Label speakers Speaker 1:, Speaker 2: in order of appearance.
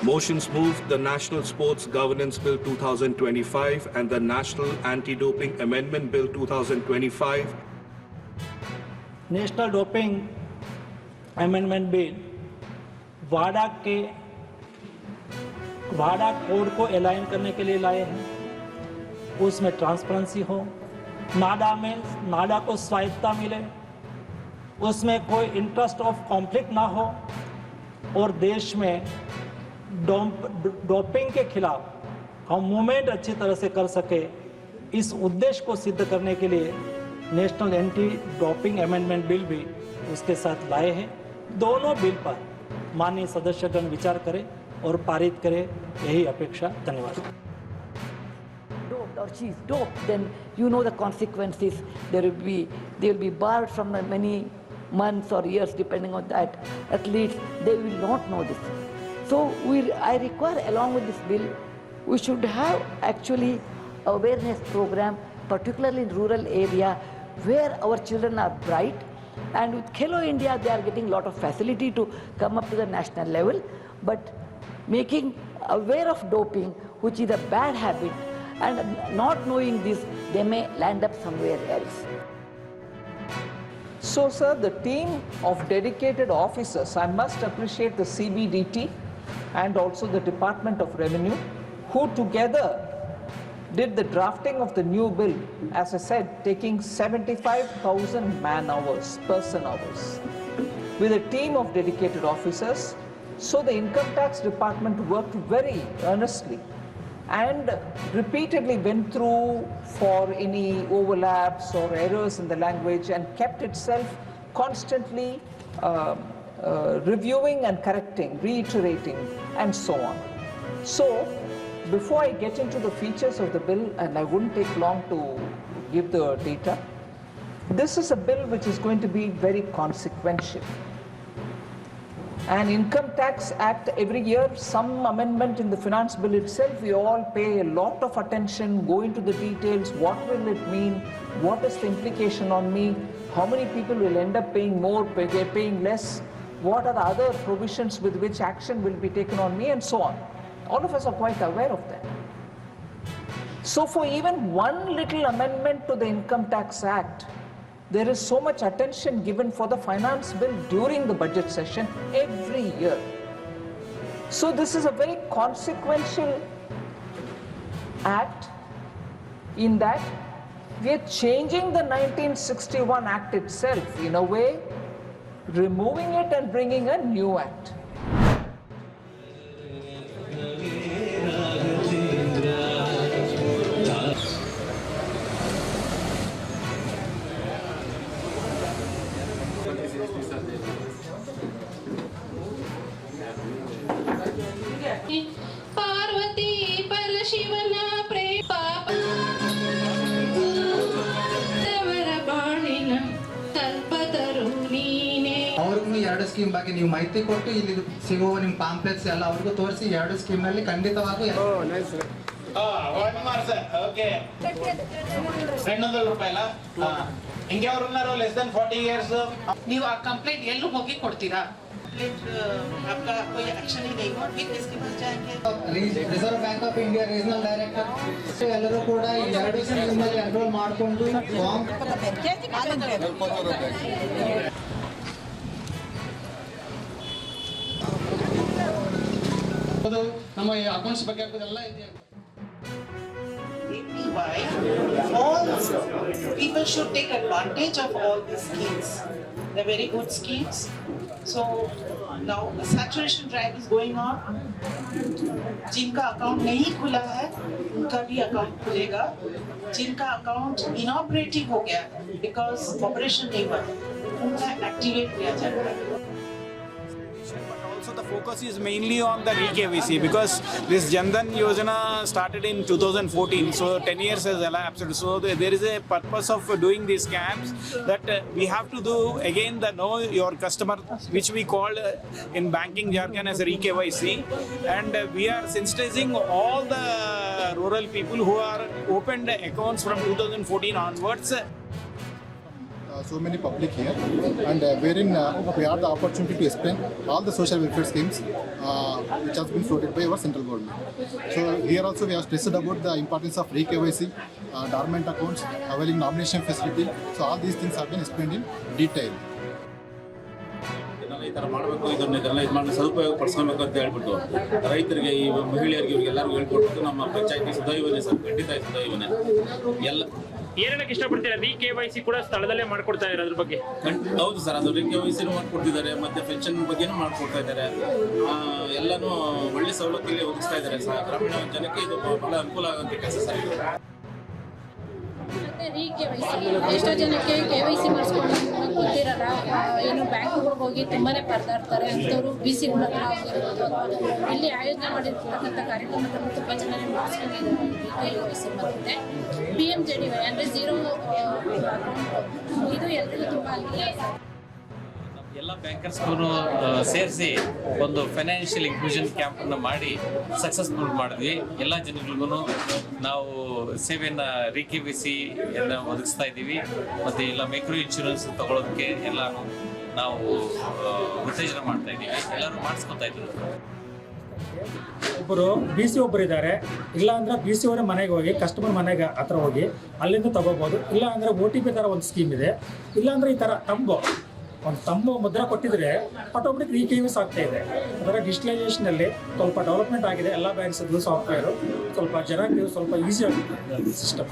Speaker 1: Motions moved the National Sports Governance Bill 2025 and the National Anti-Doping Amendment Bill 2025.
Speaker 2: National doping amendment bill वाडा code को align करने के लिए लाए हैं। उसमें ट्रांसपेरेंसी हो, नाडा को स्वायत्तता मिले, उसमें कोई इंटरेस्ट ऑफ कॉन्फ्लिक्ट ना हो और देश में डोपिंग के खिलाफ हम मूवमेंट अच्छी तरह से कर सके। इस उद्देश्य को सिद्ध करने के लिए national anti doping amendment bill भी उसके साथ लाए हैं। दोनों बिल पर माननीय सदस्यगण विचार करें और पारित करें, यही अपेक्षा। धन्यवाद।
Speaker 3: Doped or she is doped, then you know the consequences. They will be barred from many months or years depending on that. Athletes, they will not know this. So I require, along with this bill, we should have actually awareness program, particularly in rural area where our children are bright, and with Khelo India they are getting a lot of facility to come up to the national level, but making aware of doping, which is a bad habit, and not knowing this, they may land up somewhere else.
Speaker 4: So sir, the team of dedicated officers, I must appreciate the CBDT and also the Department of Revenue, who together did the drafting of the new bill, as I said, taking 75,000 person hours, with a team of dedicated officers. So the Income Tax Department worked very earnestly and repeatedly went through for any overlaps or errors in the language and kept itself constantly reviewing and correcting, reiterating, and so on. So, before I get into the features of the bill, and I wouldn't take long to give the data, this is a bill which is going to be very consequential. An Income Tax Act, every year some amendment in the finance bill itself, we all pay a lot of attention, go into the details, what will it mean, what is the implication on me, how many people will end up paying more, paying less, what are the other provisions with which action will be taken on me, and so on. All of us are quite aware of that. So for even one little amendment to the Income Tax Act, there is so much attention given for the finance bill during the budget session every year. So this is a very consequential act in that we are changing the 1961 Act itself in a way, removing it and bringing a new act.
Speaker 5: Parvati ಪರಶಿವನ ಪ್ರೇಮ ಬಾಳಿನ ಕಲ್ಪತರು ನೀನೆ.
Speaker 6: ಅವ್ರಿಗೂ 2 scheme ಬಗ್ಗೆ ನೀವು ಮಾಹಿತಿ ಕೊಟ್ಟು ಇಲ್ಲಿ ಸಿಗುವ ನಿಮ್ಮ ಪಾಂಪ್ಲೆಟ್ಸ್ ಎಲ್ಲ ಅವ್ರಿಗೂ ತೋರಿಸಿ 2 ಸ್ಕೀಮ್ ನಲ್ಲಿ ಖಂಡಿತವಾಗೂ
Speaker 7: ₹200 ಹಿಂಗೆ ಅವ್ರು ಉన్నారు ಲೆಸ್ ದನ್ 40 ಇಯರ್ಸ್.
Speaker 8: ನೀವು ಆ ಕಂಪ್ಲೇಂಟ್ ಎಲ್ಲೂ ಹೋಗಿ ಕೊಡ್ತೀರಾ? आपका कोई एक्शन ही नहीं हुआ, फिर किसके पास जाएंगे?
Speaker 6: Reserve bank of India regional director ಎಲ್ಲರೂ ಕೂಡ ಈ 2 ಸ್ಕೀಮ್ ನಲ್ಲಿ ಎನ್ರೋಲ್ ಮಾಡಿಕೊಂಡು ಫಾರ್ಮ್ ನಮ್ಮ ಅಕೌಂಟ್ಸ್ ಬಗ್ಗೆ ಎಲ್ಲ ಇದೆ.
Speaker 8: All people should take advantage of all these schemes. They're very good schemes. So now a saturation drive is going on. जिनका अकाउंट नहीं खुला है उनका भी अकाउंट खुलेगा. जिनका अकाउंट इनऑपरेटिव हो गया बिकॉज ऑपरेशन नहीं हुआ उनका एक्टिवेट किया जाएगा.
Speaker 7: So the focus is mainly on the re-KYC because this Jan Dhan Yojana started in 2014, so 10 years has elapsed. So there is a purpose of doing these camps that we have to do again the know your customer, which we call in banking jargon as a re-KYC, and we are sensitizing all the rural people who are opened accounts from 2014 onwards.
Speaker 9: so many public here, and wherein we had the opportunity to explain all the social welfare schemes which has been floated by our central government. So here also we have stressed about the importance of re-KYC, dormant accounts, availing nomination facility. So all these things have been explained in detail.
Speaker 10: ಈ ಥರ ಮಾಡಬೇಕು, ಇದನ್ನೆಲ್ಲ ಇದು ಮಾಡಿ ಸದುಪಯೋಗ ಪಡಿಸ್ಕೊಬೇಕು ಅಂತ ಹೇಳ್ಬಿಟ್ಟು ರೈತರಿಗೆ, ಈ ಮಹಿಳೆಯರಿಗೆ, ಇವ್ರಿಗೆಲ್ಲರಿಗೂ ಹೇಳ್ಕೊಟ್ಟು ನಮ್ಮ ಪಂಚಾಯತಿ ಸುದೈವನೇ ಸರ್, ಖಂಡಿತ ಸುದೈವನೇ ಎಲ್ಲ.
Speaker 11: ಏನಕ್ಕೆ ಇಷ್ಟಪಡ್ತೀರಾ? KYC ಕೂಡ ಸ್ಥಳದಲ್ಲೇ ಮಾಡ್ಕೊಡ್ತಾ ಇದ್ದಾರೆ, ಅದ್ರ ಬಗ್ಗೆ?
Speaker 10: ಹೌದು ಸರ್, ಅದು KYC ಮಾಡ್ಕೊಡ್ತಿದ್ದಾರೆ, ಮತ್ತೆ ಪೆನ್ಷನ್ ಬಗ್ಗೆನೂ ಮಾಡ್ಕೊಡ್ತಾ ಇದ್ದಾರೆ. ಎಲ್ಲನೂ ಒಳ್ಳೆ ಸವಲತ್ತಲ್ಲಿ ಒದಗಿಸ್ತಾ ಇದ್ದಾರೆ ಸರ್. ಗ್ರಾಮೀಣ ಜನಕ್ಕೆ ಇದು ಬಹಳ ಅನುಕೂಲ ಆಗುವಂಥ ಕೆಲಸ ಸರ್ ಇದು.
Speaker 5: ಎಷ್ಟೋ ಜನಕ್ಕೆ KYC ಮಾಡಿಸ್ಕೊಂಡು ಗೊತ್ತಿರಲ್ಲ, ಏನು ಬ್ಯಾಂಕ್ಗಳಿಗೆ ಹೋಗಿ ತುಂಬಾನೇ ಪರದಾಡ್ತಾರೆ. ಅಂಥವ್ರು BC ಹತ್ರ ಆಗಿರ್ಬೋದು ಅಥವಾ ಇಲ್ಲಿ ಆಯೋಜನೆ ಮಾಡಿರ್ತಕ್ಕಂಥ ಕಾರ್ಯಕ್ರಮದಲ್ಲಿ ತುಂಬ ಜನ ಮಾಡಿಸ್ಕೊಂಡಿದ್ದಾರೆ. KYC ಮತ್ತೆ PMJDY ಅಂದರೆ ಝೀರೋ ಅಕೌಂಟ್, ಇದು ಎಲ್ಲರಿಗೂ ತುಂಬ ಅನುಕೂಲ.
Speaker 12: ಎಲ್ಲ ಬ್ಯಾಂಕರ್ಸ್ಗೂ ಸೇರಿಸಿ ಒಂದು ಫೈನಾನ್ಷಿಯಲ್ ಇನ್ಕ್ಲೂಷನ್ ಕ್ಯಾಂಪನ್ನು ಮಾಡಿ ಸಕ್ಸಸ್ಫುಲ್ ಮಾಡಿದ್ವಿ. ಎಲ್ಲ ಜನಗಳಿಗೂ ನಾವು ಸೇವೆಯನ್ನು re-KYC ಒದಗಿಸ್ತಾ ಇದ್ದೀವಿ. ಮತ್ತು ಎಲ್ಲ ಮೈಕ್ರೋ ಇನ್ಶೂರೆನ್ಸ್ ತಗೊಳ್ಳೋದಕ್ಕೆ ಎಲ್ಲ ನಾವು ಉತ್ತೇಜನ ಮಾಡ್ತಾ ಇದ್ದೀವಿ. ಎಲ್ಲರೂ ಮಾಡಿಸ್ಕೊತಾ ಇದ್ದೀವಿ.
Speaker 2: ಒಬ್ಬರು BC ಒಬ್ಬರು ಇದ್ದಾರೆ, ಇಲ್ಲ ಅಂದ್ರೆ BC ಅವರ ಮನೆಗೆ ಹೋಗಿ ಕಸ್ಟಮರ್ ಮನೆಗೆ ಹತ್ರ ಹೋಗಿ ಅಲ್ಲಿಂದ ತಗೋಬೋದು. ಇಲ್ಲ ಅಂದರೆ OTP ಥರ ಒಂದು ಸ್ಕೀಮ್ ಇದೆ. ಇಲ್ಲ ಅಂದರೆ ಈ ಥರ ಒಂದು ತಂಬು ಮುದ್ರೆ ಕೊಟ್ಟಿದ್ರೆ ಆಟೋಮೆಟಿಕ್ re-KYC ಆಗ್ತಾ ಇದೆ. ಅದರ ಡಿಜಿಟಲೈಸೇಷನಲ್ಲಿ ಸ್ವಲ್ಪ ಡೆವಲಪ್ಮೆಂಟ್ ಆಗಿದೆ. ಎಲ್ಲ ಬ್ಯಾಂಕ್ಸ್ ಸಾಫ್ಟ್ವೇರು ಸ್ವಲ್ಪ ಜನಕ್ಕೆ ಸ್ವಲ್ಪ ಈಸಿ ಆಗಿದೆ ಸಿಸ್ಟಮ್.